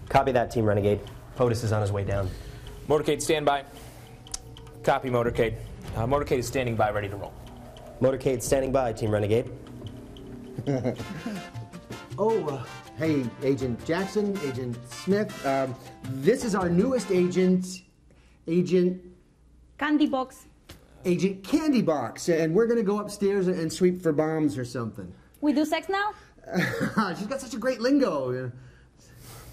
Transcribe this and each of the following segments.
Copy that, Team Renegade. POTUS is on his way down. Motorcade, stand by. Copy, Motorcade. Motorcade is standing by, ready to roll. Motorcade standing by, Team Renegade. Hey, Agent Jackson, Agent Smith. This is our newest agent, Agent Candy Box. Agent Candy Box, and we're gonna go upstairs and sweep for bombs or something. We do sex now? She's got such a great lingo.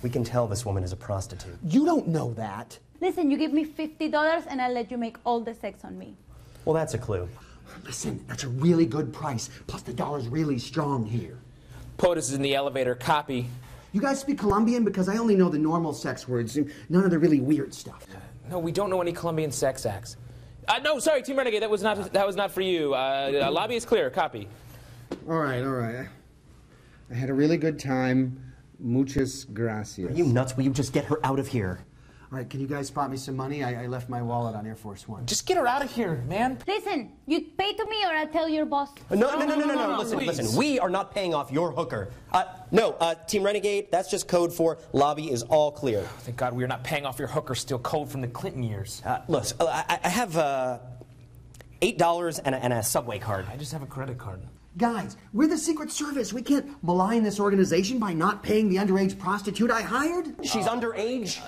We can tell this woman is a prostitute. You don't know that. Listen, you give me $50 and I'll let you make all the sex on me. Well, that's a clue. Listen, that's a really good price. Plus, the dollar's really strong here. POTUS is in the elevator. Copy. You guys speak Colombian? Because I only know the normal sex words, none of the really weird stuff. No, we don't know any Colombian sex acts. No, sorry, Team Renegade, that was not for you. Lobby is clear. Copy. All right, all right. I had a really good time. Muchas gracias. Are you nuts? Will you just get her out of here? All right, can you guys spot me some money? I left my wallet on Air Force One. Just get her out of here, man. Listen, you pay to me or I'll tell your boss. No. Please. Listen. We are not paying off your hooker. Team Renegade, that's just code for lobby is all clear. Thank God we are not paying off your hooker. Still code from the Clinton years. Look, I have $8 and a Subway card. I just have a credit card. Guys, we're the Secret Service. We can't malign this organization by not paying the underage prostitute I hired. She's underage?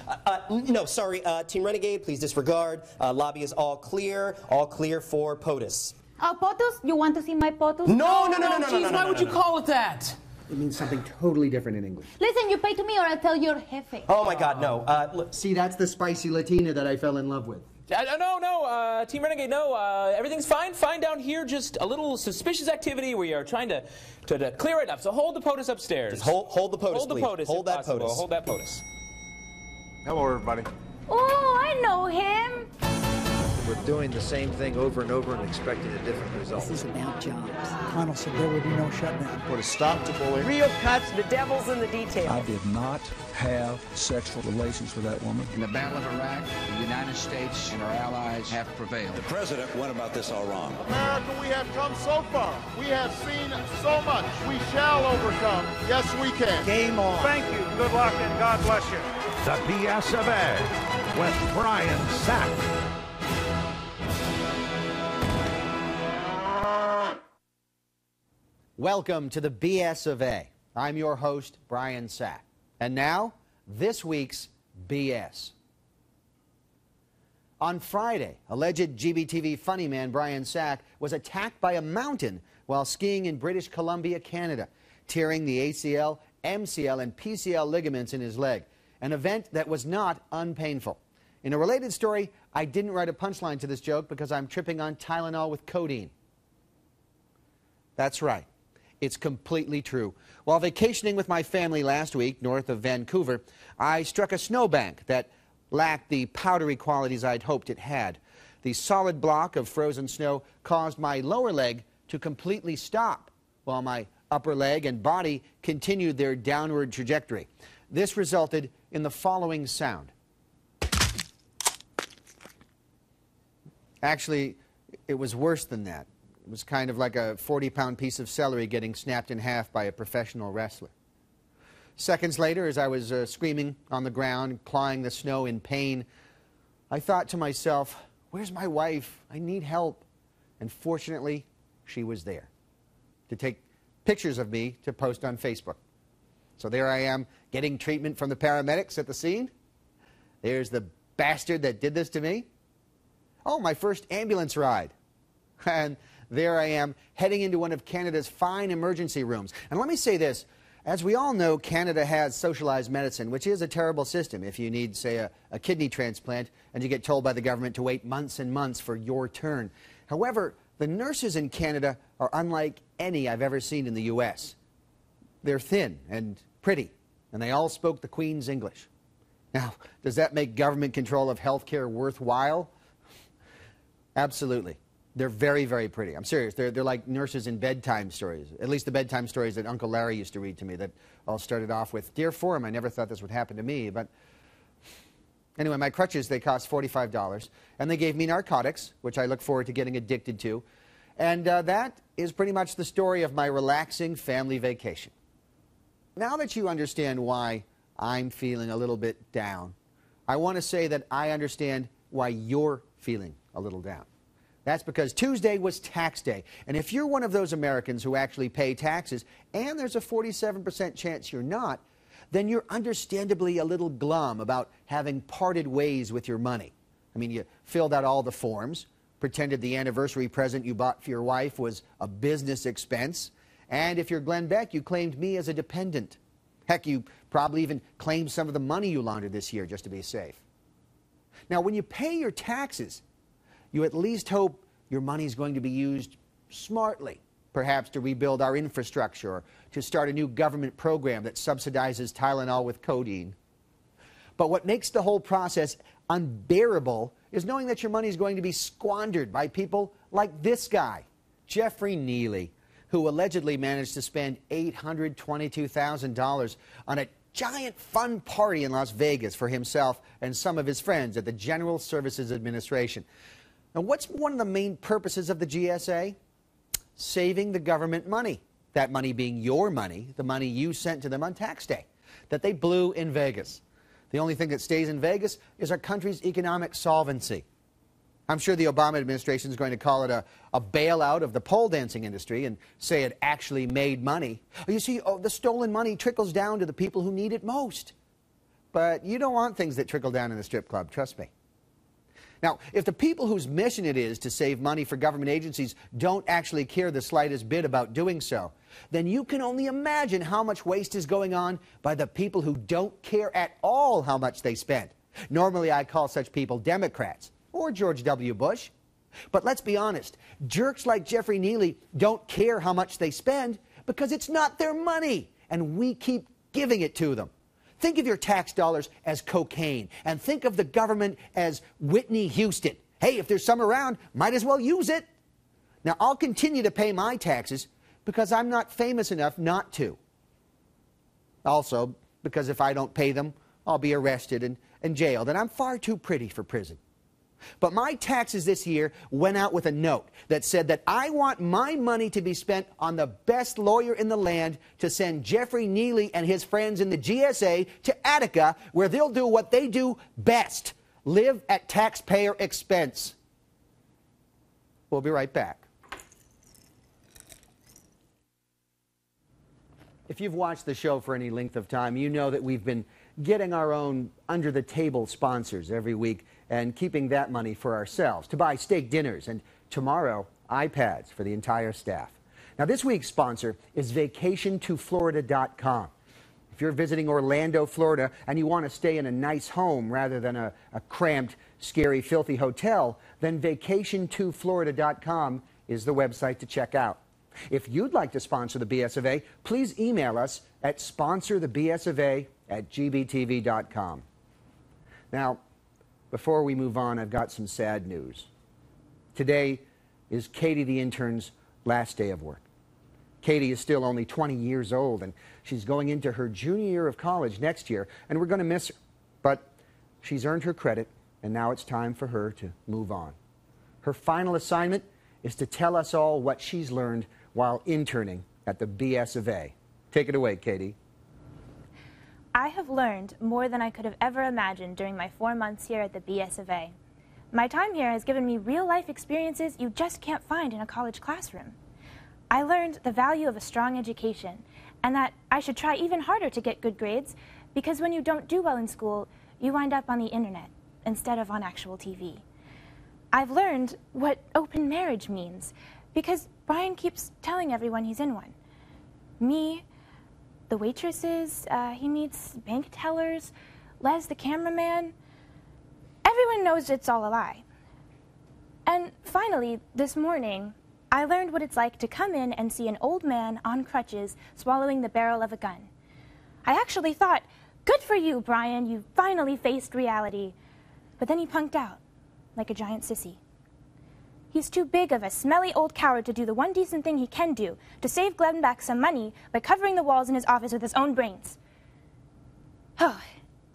No, sorry. Team Renegade, please disregard. Lobby is all clear for POTUS. POTUS? You want to see my POTUS? No. Why would you call it that? It means something totally different in English. Listen, you pay to me or I'll tell your jefe. Oh my God, no. See, that's the spicy Latina that I fell in love with. No, Team Renegade, no. Everything's fine. Fine down here. Just a little suspicious activity. We are trying to clear it up. So hold the POTUS upstairs. Just hold the POTUS, hold the please. POTUS, Hold that possible. POTUS. Hold that POTUS. Hello, everybody. Oh, I know him. We're doing the same thing over and over and expecting a different result. This is about jobs. Connell said there would be no shutdown. Put a stop to bullying. Real cuts, the devil's in the details. I did not have sexual relations with that woman. In the Battle of Iraq, the United States and our allies have prevailed. The president went about this all wrong. America, we have come so far. We have seen so much. We shall overcome. Yes, we can. Game on. Thank you. Good luck and God bless you. The BS of A with Brian Sack. Welcome to the BS of A. I'm your host, Brian Sack. And now, this week's BS. On Friday, alleged GBTV funny man Brian Sack was attacked by a mountain while skiing in British Columbia, Canada, tearing the ACL, MCL, and PCL ligaments in his leg, an event that was not unpainful. In a related story, I didn't write a punchline to this joke because I'm tripping on Tylenol with codeine. That's right. It's completely true. While vacationing with my family last week north of Vancouver, I struck a snowbank that lacked the powdery qualities I'd hoped it had. The solid block of frozen snow caused my lower leg to completely stop, while my upper leg and body continued their downward trajectory. This resulted in the following sound. Actually, it was worse than that. It was kind of like a 40-pound piece of celery getting snapped in half by a professional wrestler. Seconds later, as I was screaming on the ground, clawing the snow in pain, I thought to myself, where's my wife? I need help. And fortunately, she was there to take pictures of me to post on Facebook. So there I am, getting treatment from the paramedics at the scene. There's the bastard that did this to me. Oh, my first ambulance ride. And there I am, heading into one of Canada's fine emergency rooms. And let me say this, as we all know, Canada has socialized medicine, which is a terrible system if you need, say, a kidney transplant and you get told by the government to wait months and months for your turn. However, the nurses in Canada are unlike any I've ever seen in the U.S. They're thin and pretty, and they all spoke the Queen's English. Now, does that make government control of health care worthwhile? Absolutely. They're very, very pretty. I'm serious. They're like nurses in bedtime stories, at least the bedtime stories that Uncle Larry used to read to me that all started off with, "Dear Forum, I never thought this would happen to me." But anyway, my crutches, they cost $45, and they gave me narcotics, which I look forward to getting addicted to. And that is pretty much the story of my relaxing family vacation. Now that you understand why I'm feeling a little bit down. I want to say that I understand why you're feeling a little down. That's because Tuesday was tax day. And if you're one of those Americans who actually pay taxes, and there's a 47% chance you're not, then you're understandably a little glum about having parted ways with your money. I mean, you filled out all the forms, pretended the anniversary present you bought for your wife was a business expense, and if you're Glenn Beck, you claimed me as a dependent. Heck, you probably even claimed some of the money you laundered this year just to be safe. Now, when you pay your taxes, you at least hope your money's going to be used smartly, perhaps to rebuild our infrastructure or to start a new government program that subsidizes Tylenol with codeine. But what makes the whole process unbearable is knowing that your money is going to be squandered by people like this guy, Jeffrey Neely, who allegedly managed to spend $822,000 on a giant fun party in Las Vegas for himself and some of his friends at the General Services Administration. Now, what's one of the main purposes of the GSA? Saving the government money. That money being your money, the money you sent to them on tax day, that they blew in Vegas. The only thing that stays in Vegas is our country's economic solvency. I'm sure the Obama administration is going to call it a bailout of the pole dancing industry and say it actually made money. You see, the stolen money trickles down to the people who need it most. But you don't want things that trickle down in the strip club, trust me. Now, if the people whose mission it is to save money for government agencies don't actually care the slightest bit about doing so, then you can only imagine how much waste is going on by the people who don't care at all how much they spend. Normally, I call such people Democrats or George W. Bush. But let's be honest, jerks like Jeffrey Neely don't care how much they spend because it's not their money, and we keep giving it to them. Think of your tax dollars as cocaine, and think of the government as Whitney Houston. Hey, if there's some around, might as well use it. Now, I'll continue to pay my taxes because I'm not famous enough not to. Also, because if I don't pay them, I'll be arrested and jailed, and I'm far too pretty for prison. But my taxes this year went out with a note that said that I want my money to be spent on the best lawyer in the land to send Jeffrey Neely and his friends in the GSA to Attica, where they'll do what they do best, live at taxpayer expense. We'll be right back. If you've watched the show for any length of time, you know that we've been getting our own under-the-table sponsors every week and keeping that money for ourselves to buy steak dinners and, tomorrow, iPads for the entire staff. Now, this week's sponsor is VacationToFlorida.com. If you're visiting Orlando, Florida, and you want to stay in a nice home rather than a cramped, scary, filthy hotel, then VacationToFlorida.com is the website to check out. If you'd like to sponsor the BS of A, please email us at sponsorthebsofa@gbtv.com. Now, before we move on, I've got some sad news. Today is Katie the intern's last day of work. Katie is still only 20 years old, and she's going into her junior year of college next year, and we're going to miss her. But she's earned her credit, and now it's time for her to move on. Her final assignment is to tell us all what she's learned while interning at the BS of A. Take it away, Katie. I have learned more than I could have ever imagined during my 4 months here at the BS of A. My time here has given me real-life experiences you just can't find in a college classroom. I learned the value of a strong education, and that I should try even harder to get good grades, because when you don't do well in school, you wind up on the internet instead of on actual TV. I've learned what open marriage means, because Brian keeps telling everyone he's in one. Me, the waitresses he meets, bank tellers, Les the cameraman. Everyone knows it's all a lie. And finally, this morning, I learned what it's like to come in and see an old man on crutches swallowing the barrel of a gun. I actually thought, good for you, Brian, you finally faced reality. But then he punked out, like a giant sissy. He's too big of a smelly old coward to do the one decent thing he can do, to save Glenn back some money by covering the walls in his office with his own brains.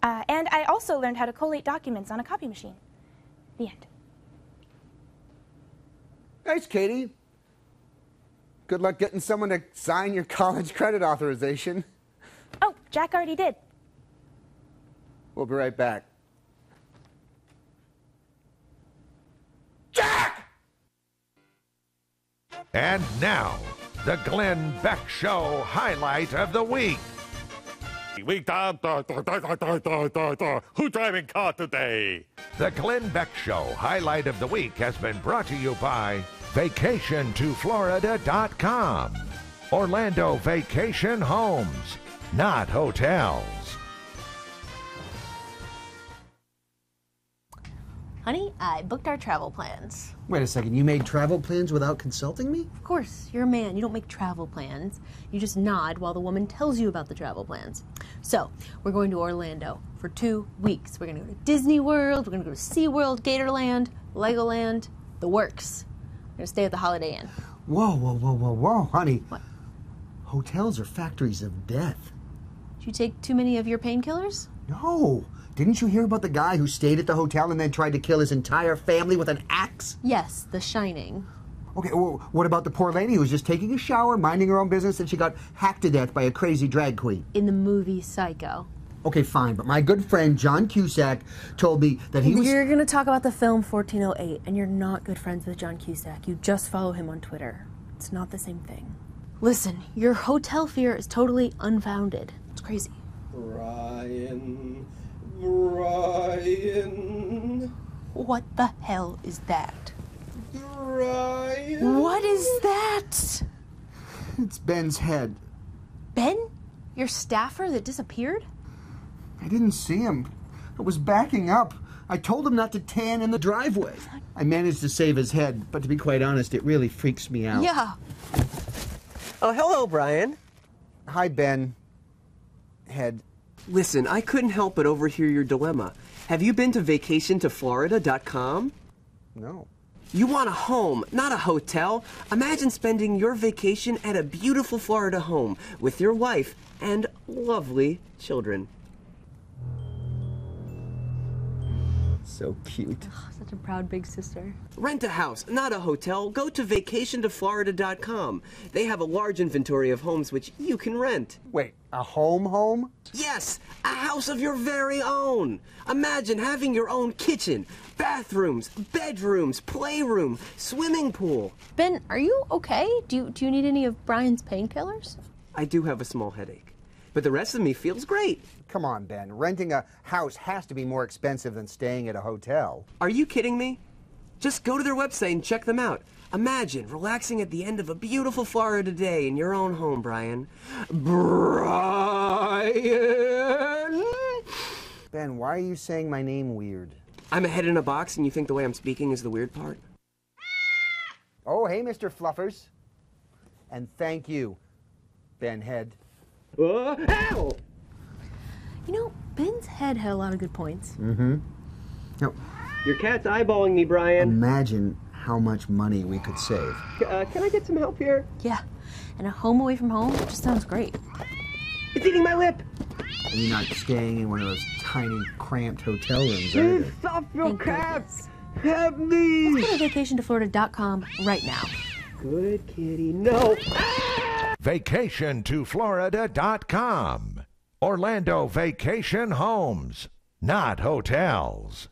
And I also learned how to collate documents on a copy machine. The end. Thanks, Katie. Good luck getting someone to sign your college credit authorization. Oh, Jack already did. We'll be right back. And now, the Glenn Beck Show highlight of the week. Who's driving car today? The Glenn Beck Show highlight of the week has been brought to you by VacationToFlorida.com. Orlando Vacation Homes, not hotels. Honey, I booked our travel plans. Wait a second, you made travel plans without consulting me? Of course, you're a man. You don't make travel plans. You just nod while the woman tells you about the travel plans. So, we're going to Orlando for 2 weeks. We're going to go to Disney World, we're going to go to SeaWorld, Gatorland, Legoland, the works. We're going to stay at the Holiday Inn. Whoa, honey. What? Hotels are factories of death. Did you take too many of your painkillers? No. Didn't you hear about the guy who stayed at the hotel and then tried to kill his entire family with an axe? Yes, The Shining. Okay, well, what about the poor lady who was just taking a shower, minding her own business, and she got hacked to death by a crazy drag queen? In the movie Psycho. Okay, fine, but my good friend John Cusack told me that he was... You're going to talk about the film 1408, and you're not good friends with John Cusack. You just follow him on Twitter. It's not the same thing. Listen, your hotel fear is totally unfounded. It's crazy. Brian... What the hell is that? Brian... What is that? It's Ben's head. Ben? Your staffer that disappeared? I didn't see him. I was backing up. I told him not to tan in the driveway. I managed to save his head, but to be quite honest, it really freaks me out. Yeah. Oh, hello, Brian. Hi, Ben. Head. Listen, I couldn't help but overhear your dilemma. Have you been to VacationToFlorida.com? No. You want a home, not a hotel. Imagine spending your vacation at a beautiful Florida home with your wife and lovely children. So cute. Oh, such a proud big sister. Rent a house, not a hotel. Go to VacationToFlorida.com. They have a large inventory of homes which you can rent. Wait, a home? Yes, a house of your very own. Imagine having your own kitchen, bathrooms, bedrooms, playroom, swimming pool. Ben, are you okay? Do you need any of Brian's painkillers? I do have a small headache, but the rest of me feels great. Come on, Ben. Renting a house has to be more expensive than staying at a hotel. Are you kidding me? Just go to their website and check them out. Imagine relaxing at the end of a beautiful Florida day in your own home, Brian. Brian! Ben, why are you saying my name weird? I'm a head in a box, and you think the way I'm speaking is the weird part? Oh, hey, Mr. Fluffers. And thank you, Ben Head. Ow! You know, Ben's head had a lot of good points. Mm-hmm. Now, your cat's eyeballing me, Brian. Imagine how much money we could save. Can I get some help here? Yeah, and a home away from home just sounds great. It's eating my lip! And you're not staying in one of those tiny, cramped hotel rooms, either. Stop your cat! Help me! Let's go to VacationToFlorida.com right now. Good kitty. No! VacationToFlorida.com. Orlando Vacation Homes, not hotels.